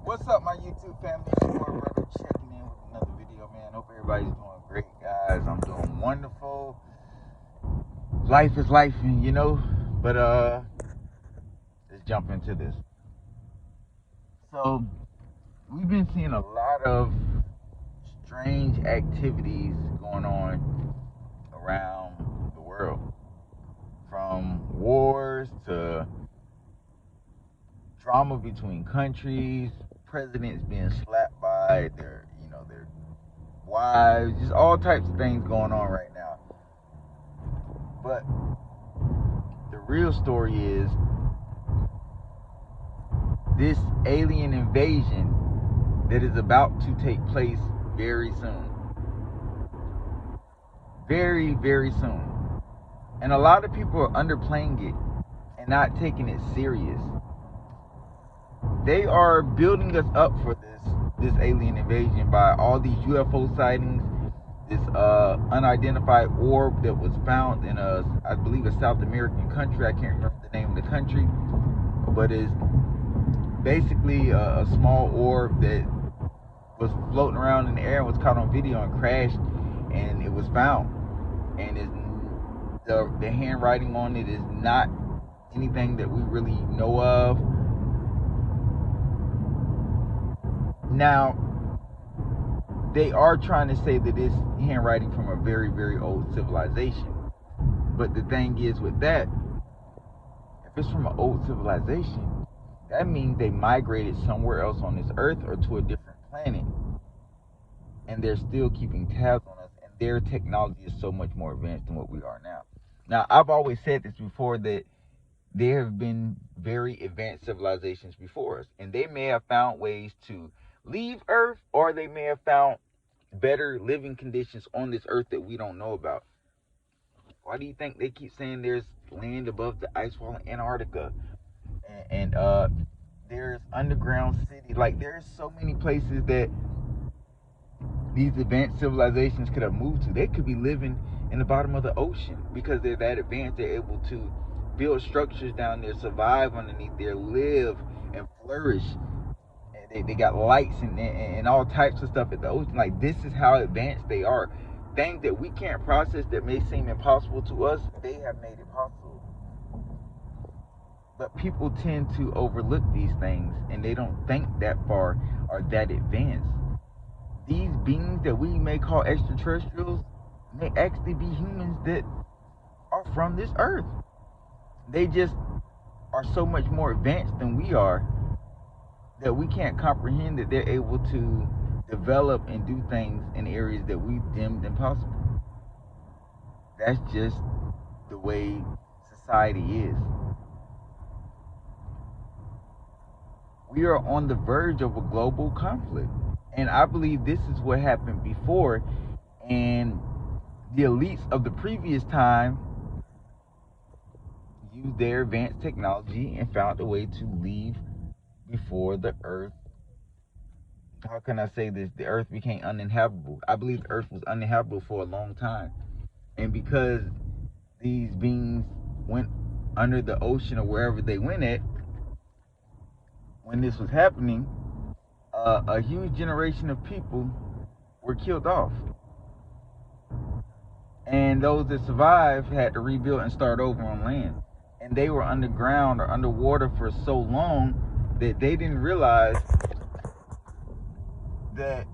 What's up, my YouTube family? It's your boy, brother, checking in with another video, man. Hope everybody's doing great, guys. I'm doing wonderful. Life is life, you know. But let's jump into this. So we've been seeing a lot of strange activities going on around the world, from wars to drama between countries, presidents being slapped by their wives, just all types of things going on right now. But the real story is this alien invasion that is about to take place very soon. Very, very soon. And a lot of people are underplaying it and not taking it serious. They are building us up for this alien invasion by all these UFO sightings, this unidentified orb that was found in I believe a South American country. I can't remember the name of the country, but it's basically a small orb that was floating around in the air and was caught on video and crashed, and it was found. And the handwriting on it is not anything that we really know of. Now, they are trying to say that it's handwriting from a very, very old civilization. But the thing is with that, if it's from an old civilization, that means they migrated somewhere else on this earth or to a different planet. And they're still keeping tabs on us, and their technology is so much more advanced than what we are now. Now, I've always said this before, that there have been very advanced civilizations before us, and they may have found ways to leave Earth, or they may have found better living conditions on this earth that we don't know about. Why do you think they keep saying there's land above the ice wall in Antarctica, and there's underground city? Like, there's so many places that these advanced civilizations could have moved to. They could be living in the bottom of the ocean because they're that advanced. They're able to build structures down there, survive underneath there, live and flourish. They got lights and all types of stuff at the ocean. Like, this is how advanced they are. Things that we can't process that may seem impossible to us, they have made it possible. But people tend to overlook these things, and they don't think that far or that advanced. These beings that we may call extraterrestrials may actually be humans that are from this earth. They just are so much more advanced than we are that we can't comprehend that they're able to develop and do things in areas that we deemed impossible. That's just the way society is. We are on the verge of a global conflict, and I believe this is what happened before, and the elites of the previous time used their advanced technology and found a way to leave before the earth, how can I say this, the earth became uninhabitable. I believe the earth was uninhabitable for a long time, and because these beings went under the ocean or wherever they went at when this was happening, a huge generation of people were killed off, and those that survived had to rebuild and start over on land. And they were underground or underwater for so long that they didn't realize that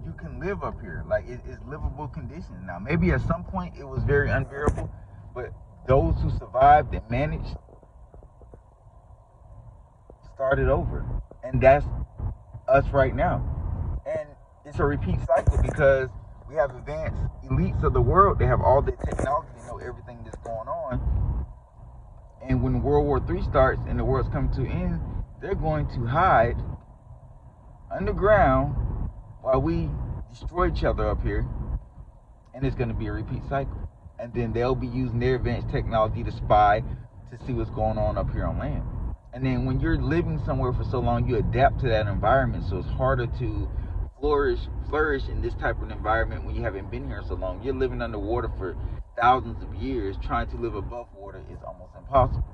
you can live up here. Like, it's livable conditions. Now, maybe at some point it was very unbearable, but those who survived and managed started over. And that's us right now. And it's a repeat cycle because we have advanced elites of the world. They have all the technology, they know everything that's going on. And when World War 3 starts and the world's coming to an end, they're going to hide underground while we destroy each other up here. And it's going to be a repeat cycle. And then they'll be using their advanced technology to spy to see what's going on up here on land. And then when you're living somewhere for so long, you adapt to that environment. So it's harder to flourish in this type of environment when you haven't been here so long. You're living underwater for thousands of years. Trying to live above water is almost impossible.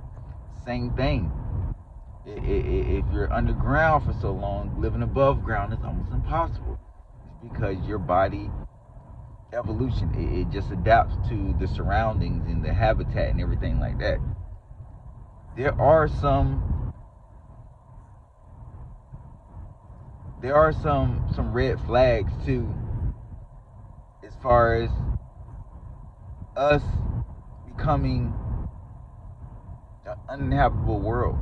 Same thing. If you're underground for so long, living above ground is almost impossible. It's because your body evolution, it just adapts to the surroundings and the habitat and everything like that. There are some red flags too, as far as us becoming an uninhabitable world,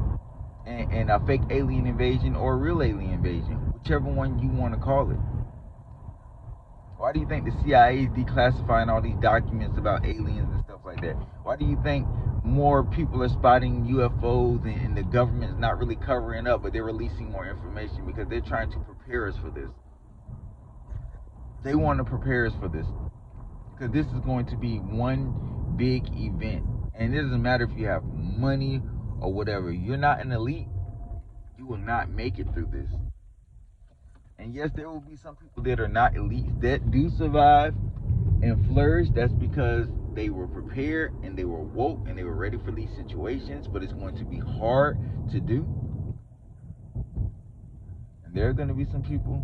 and a fake alien invasion or a real alien invasion, whichever one you want to call it. Why do you think the CIA is declassifying all these documents about aliens and stuff like that? Why do you think more people are spotting UFOs and the government's not really covering up, but they're releasing more information? Because they're trying to prepare us for this. They want to prepare us for this. Because this is going to be one big event. And it doesn't matter if you have money or whatever. You're not an elite, you will not make it through this. And yes, there will be some people that are not elites that do survive and flourish. That's because they were prepared and they were woke and they were ready for these situations. But it's going to be hard to do. And there are going to be some people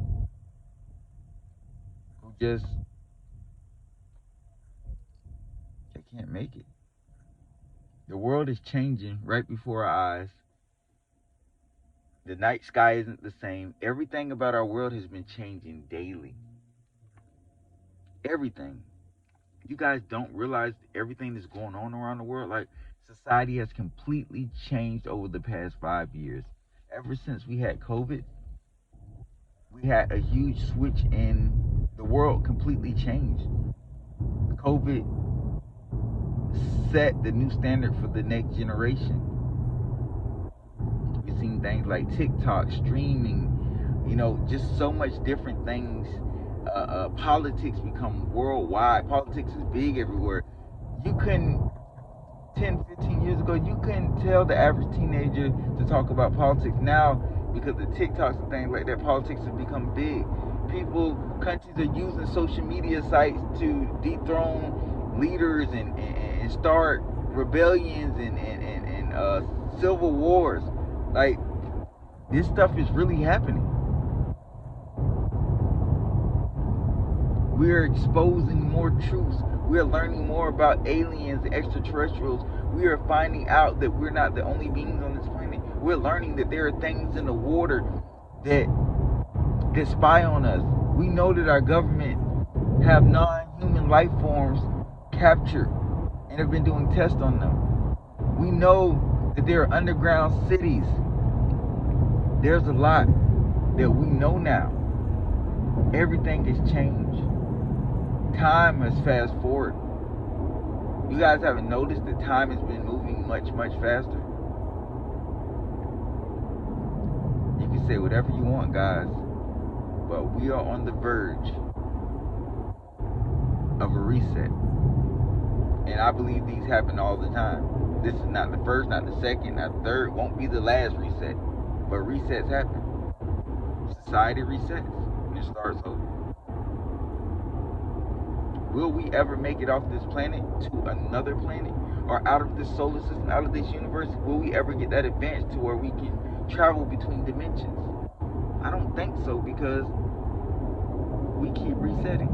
who just, they can't make it. The world is changing right before our eyes. The night sky isn't the same. Everything about our world has been changing daily. Everything. You guys don't realize everything that's going on around the world. Like, society has completely changed over the past 5 years. Ever since we had COVID, we had a huge switch and the world completely changed. COVID set the new standard for the next generation. We've seen things like TikTok, streaming, just so much different things. Politics become worldwide. Politics is big everywhere. You couldn't, 10, 15 years ago, you couldn't tell the average teenager to talk about politics. Now, because of TikToks and things like that, politics have become big. Countries are using social media sites to dethrone leaders and start rebellions and civil wars. Like, this stuff is really happening. We're exposing more truths. We're learning more about aliens, extraterrestrials. We are finding out that we're not the only beings on this planet. We're learning that there are things in the water that spy on us. We know that our government have non-human life forms captured and have been doing tests on them. We know that there are underground cities. There's a lot that we know now. Everything has changed. Time has fast forward. You guys haven't noticed that time has been moving much, much faster. You can say whatever you want, guys, but we are on the verge of a reset. And I believe these happen all the time. This is not the first, not the second, not the third, won't be the last reset. But resets happen. Society resets and it starts over. Will we ever make it off this planet to another planet? Or out of this solar system, out of this universe? Will we ever get that advanced to where we can travel between dimensions? I don't think so, because we keep resetting.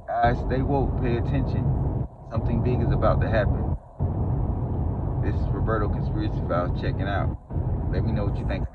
Guys, stay woke, pay attention. Something big is about to happen. This is Roberto Conspiracy Files checking out. Let me know what you think.